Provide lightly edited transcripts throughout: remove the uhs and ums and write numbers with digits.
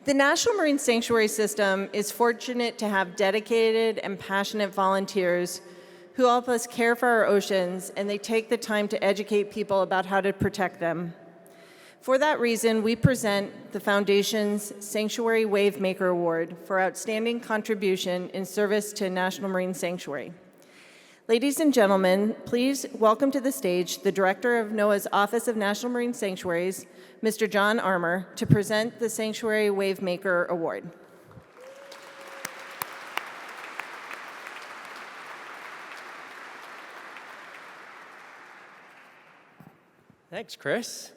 The National Marine Sanctuary System is fortunate to have dedicated and passionate volunteers who help us care for our oceans, and they take the time to educate people about how to protect them. For that reason, we present the Foundation's Sanctuary Wavemaker Award for outstanding contribution in service to National Marine Sanctuary. Ladies and gentlemen, please welcome to the stage the Director of NOAA's Office of National Marine Sanctuaries, Mr. John Armour, to present the Sanctuary Wavemaker Award. Thanks, Chris.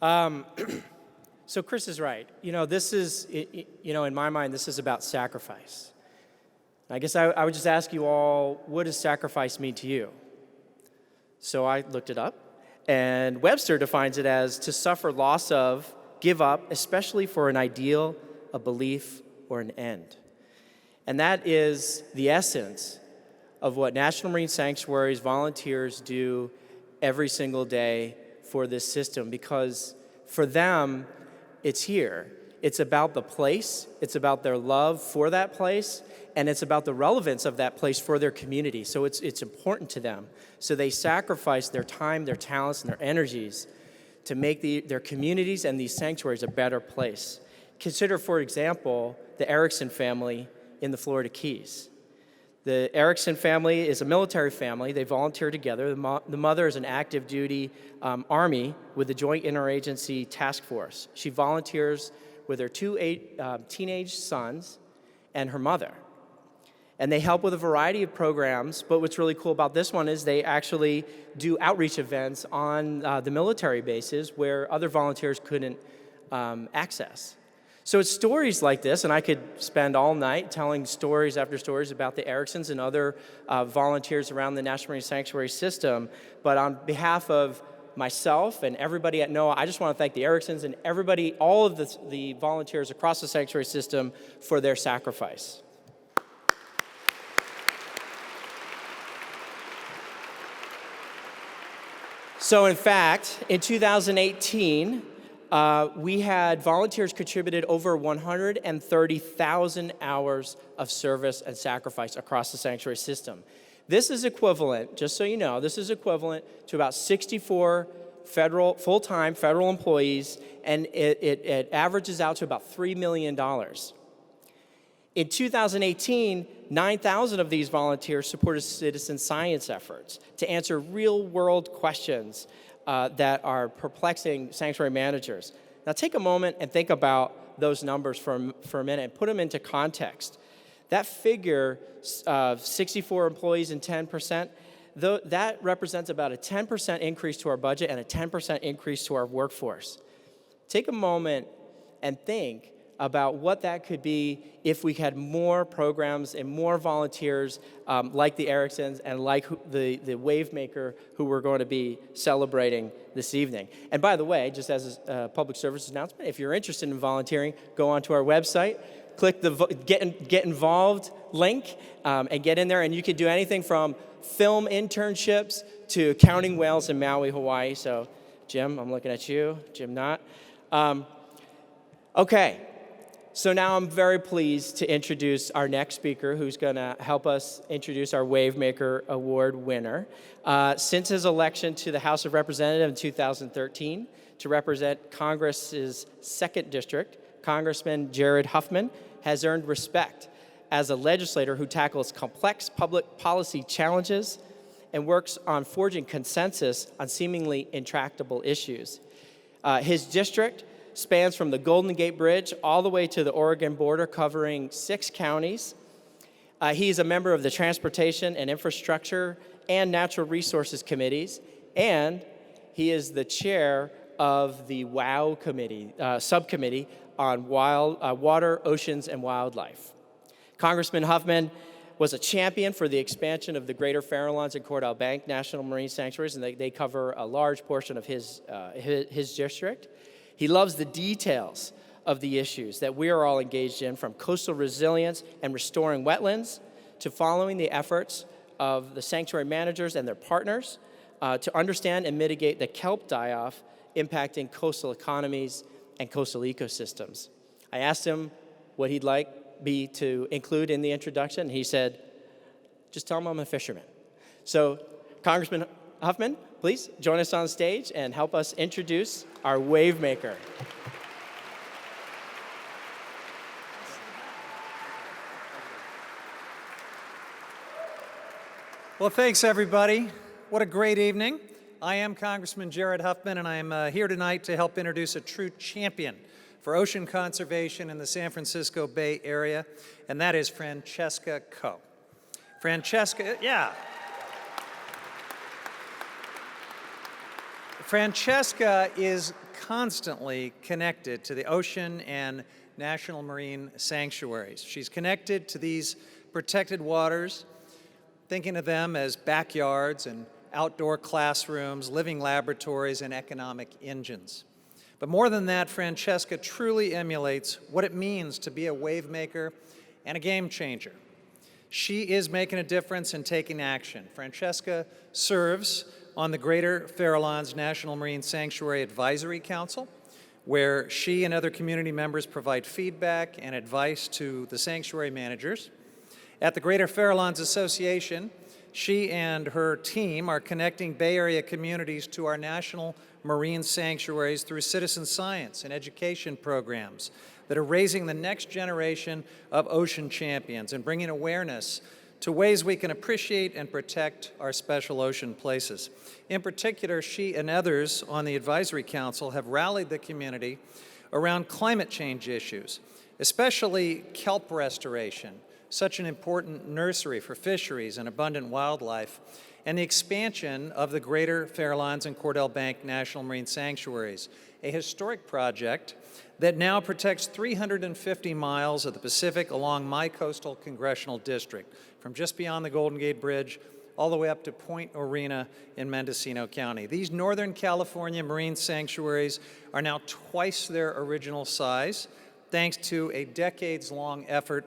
So Chris is right. This is, in my mind, this is about sacrifice. I guess I would just ask you all, what does sacrifice mean to you? So I looked it up, and Webster defines it as to suffer loss of, give up, especially for an ideal, a belief, or an end. And that is the essence of what National Marine Sanctuaries volunteers do every single day for this system, because for them, it's here. It's about the place, it's about their love for that place, and it's about the relevance of that place for their community. So it's important to them. So they sacrifice their time, their talents, and their energies to make their communities and these sanctuaries a better place. Consider, for example, the Erickson family in the Florida Keys. The Erickson family is a military family. They volunteer together. The mother is an active duty Army with the Joint Interagency Task Force. She volunteers with her two teenage sons and her mother. And they help with a variety of programs, but what's really cool about this one is they actually do outreach events on the military bases where other volunteers couldn't access. So it's stories like this, and I could spend all night telling stories after stories about the Ericksons and other volunteers around the National Marine Sanctuary System, but on behalf of myself and everybody at NOAA, I just want to thank the Ericksons and everybody, all of the volunteers across the sanctuary system for their sacrifice. So in fact, in 2018, we had volunteers contributed over 130,000 hours of service and sacrifice across the sanctuary system. This is equivalent, just so you know, this is equivalent to about 64 full-time federal employees, and it averages out to about $3 million. In 2018, 9,000 of these volunteers supported citizen science efforts to answer real-world questions that are perplexing sanctuary managers. Now take a moment and think about those numbers for a minute and put them into context. That figure of 64 employees and 10%, that represents about a 10% increase to our budget and a 10% increase to our workforce. Take a moment and think about what that could be if we had more programs and more volunteers like the Ericksons and like the Wavemaker who we're going to be celebrating this evening. And by the way, just as a public service announcement, if you're interested in volunteering, go onto our website, click the get involved link, and get in there, and you can do anything from film internships to counting whales in Maui, Hawaii. So Jim, I'm looking at you, Jim not. Okay. So now I'm very pleased to introduce our next speaker, who's going to help us introduce our Wavemaker Award winner. Since his election to the House of Representatives in 2013 to represent Congress's 2nd District, Congressman Jared Huffman has earned respect as a legislator who tackles complex public policy challenges and works on forging consensus on seemingly intractable issues. His district spans from the Golden Gate Bridge all the way to the Oregon border, covering 6 counties. He's a member of the Transportation and Infrastructure and Natural Resources Committees, and he is the chair of the WOW Committee, subcommittee on water, oceans, and wildlife. Congressman Huffman was a champion for the expansion of the Greater Farallones and Cordell Bank National Marine Sanctuaries, and they cover a large portion of his district. He loves the details of the issues that we are all engaged in, from coastal resilience and restoring wetlands to following the efforts of the sanctuary managers and their partners to understand and mitigate the kelp die-off impacting coastal economies and coastal ecosystems. I asked him what he'd like me to include in the introduction. He said, just tell him I'm a fisherman. So Congressman Huffman, please join us on stage and help us introduce our Wavemaker. Well, thanks, everybody. What a great evening. I am Congressman Jared Huffman, and I am here tonight to help introduce a true champion for ocean conservation in the San Francisco Bay Area, and that is Francesca Koe. Francesca is constantly connected to the ocean and national marine sanctuaries. She's connected to these protected waters, thinking of them as backyards and outdoor classrooms, living laboratories, and economic engines. But more than that, Francesca truly emulates what it means to be a wave maker and a game changer. She is making a difference and taking action. Francesca serves on the Greater Farallones National Marine Sanctuary Advisory Council, where she and other community members provide feedback and advice to the sanctuary managers. At the Greater Farallones Association, she and her team are connecting Bay Area communities to our national marine sanctuaries through citizen science and education programs that are raising the next generation of ocean champions and bringing awareness to ways we can appreciate and protect our special ocean places. In particular, she and others on the Advisory Council have rallied the community around climate change issues, especially kelp restoration, such an important nursery for fisheries and abundant wildlife, and the expansion of the Greater Farallones and Cordell Bank National Marine Sanctuaries, a historic project that now protects 350 miles of the Pacific along my coastal congressional district, from just beyond the Golden Gate Bridge all the way up to Point Arena in Mendocino County. These Northern California marine sanctuaries are now twice their original size, thanks to a decades-long effort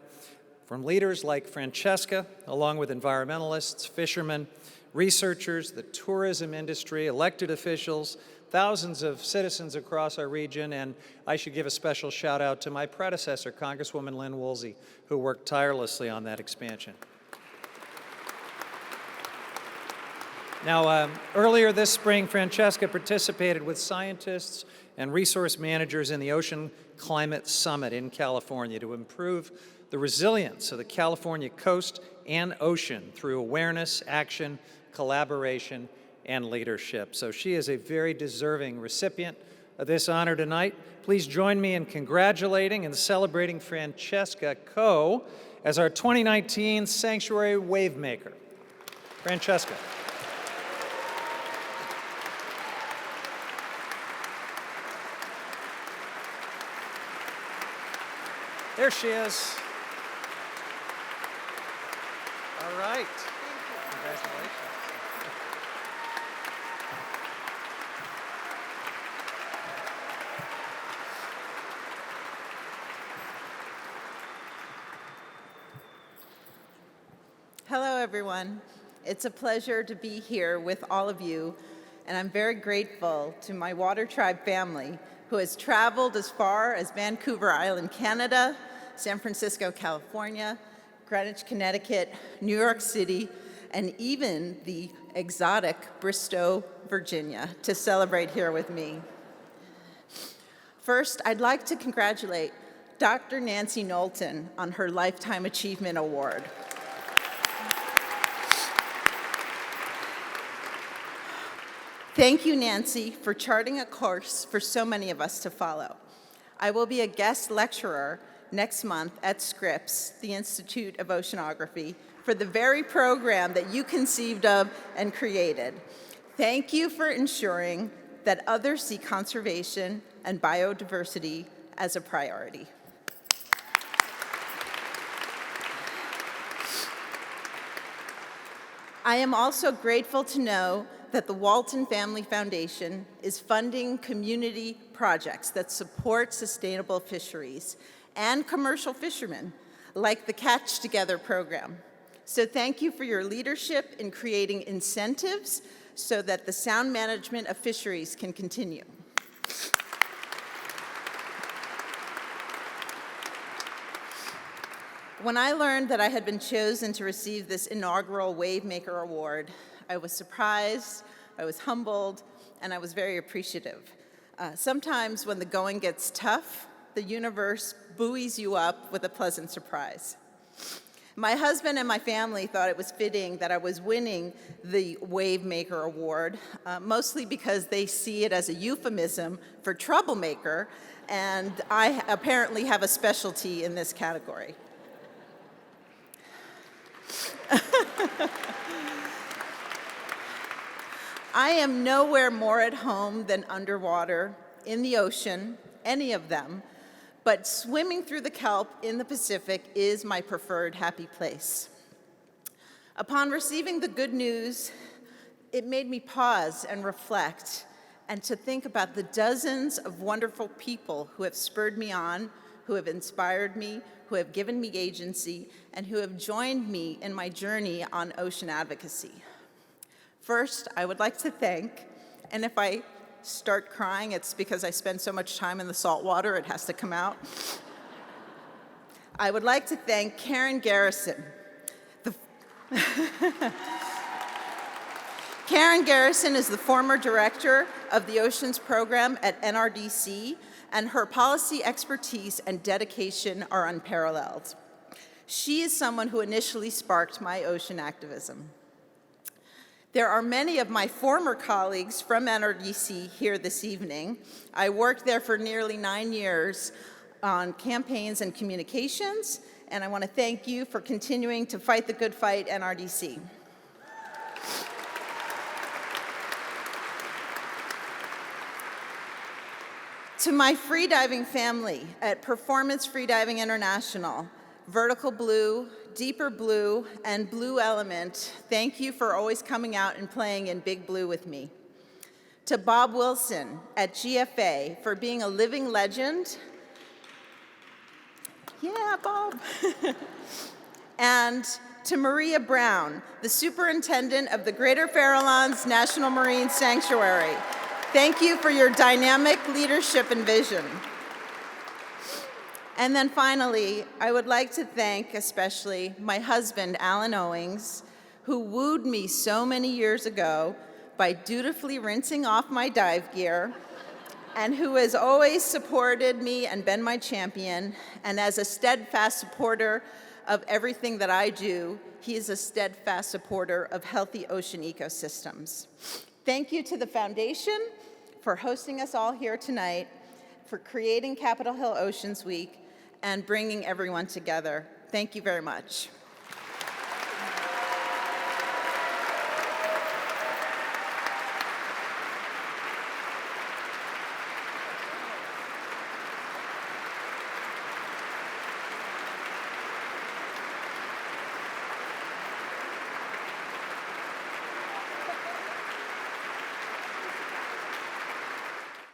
from leaders like Francesca, along with environmentalists, fishermen, researchers, the tourism industry, elected officials, thousands of citizens across our region, and I should give a special shout out to my predecessor, Congresswoman Lynn Woolsey, who worked tirelessly on that expansion. Now, earlier this spring, Francesca participated with scientists and resource managers in the Ocean Climate Summit in California to improve the resilience of the California coast and ocean through awareness, action, collaboration, and leadership. So she is a very deserving recipient of this honor tonight. Please join me in congratulating and celebrating Francesca Koe as our 2019 Sanctuary Wavemaker. Francesca. There she is. All right. Congratulations. Hello, everyone. It's a pleasure to be here with all of you, and I'm very grateful to my Water Tribe family who has traveled as far as Vancouver Island, Canada, San Francisco, California, Greenwich, Connecticut, New York City, and even the exotic Bristow, Virginia, to celebrate here with me. First, I'd like to congratulate Dr. Nancy Knowlton on her Lifetime Achievement Award. Thank you, Nancy, for charting a course for so many of us to follow. I will be a guest lecturer next month at Scripps, the Institute of Oceanography, for the very program that you conceived of and created. Thank you for ensuring that others see conservation and biodiversity as a priority. I am also grateful to know that the Walton Family Foundation is funding community projects that support sustainable fisheries and commercial fishermen, like the Catch Together program. So thank you for your leadership in creating incentives so that the sound management of fisheries can continue. When I learned that I had been chosen to receive this inaugural Wavemaker Award, I was surprised, I was humbled, and I was very appreciative. Sometimes when the going gets tough, the universe buoys you up with a pleasant surprise. My husband and my family thought it was fitting that I was winning the Wavemaker Award, mostly because they see it as a euphemism for troublemaker, and I apparently have a specialty in this category. I am nowhere more at home than underwater, in the ocean, any of them, but swimming through the kelp in the Pacific is my preferred happy place. Upon receiving the good news, it made me pause and reflect and to think about the dozens of wonderful people who have spurred me on, who have inspired me, who have given me agency, and who have joined me in my journey on ocean advocacy. First, I would like to thank, and if I start crying, it's because I spend so much time in the salt water, it has to come out. I would like to thank Karen Garrison. Karen Garrison is the former director of the Oceans Program at NRDC, and her policy expertise and dedication are unparalleled. She is someone who initially sparked my ocean activism. There are many of my former colleagues from NRDC here this evening. I worked there for nearly 9 years on campaigns and communications, and I want to thank you for continuing to fight the good fight, NRDC. To my freediving family at Performance Freediving International, Vertical Blue, Deeper Blue, and Blue Element, thank you for always coming out and playing in Big Blue with me. To Bob Wilson at GFA for being a living legend. Yeah, Bob. And to Maria Brown, the superintendent of the Greater Farallones National Marine Sanctuary. Thank you for your dynamic leadership and vision. And then finally, I would like to thank especially my husband, Alan Owings, who wooed me so many years ago by dutifully rinsing off my dive gear, and who has always supported me and been my champion. And as a steadfast supporter of everything that I do, he is a steadfast supporter of healthy ocean ecosystems. Thank you to the Foundation for hosting us all here tonight, for creating Capitol Hill Oceans Week, and bringing everyone together. Thank you very much.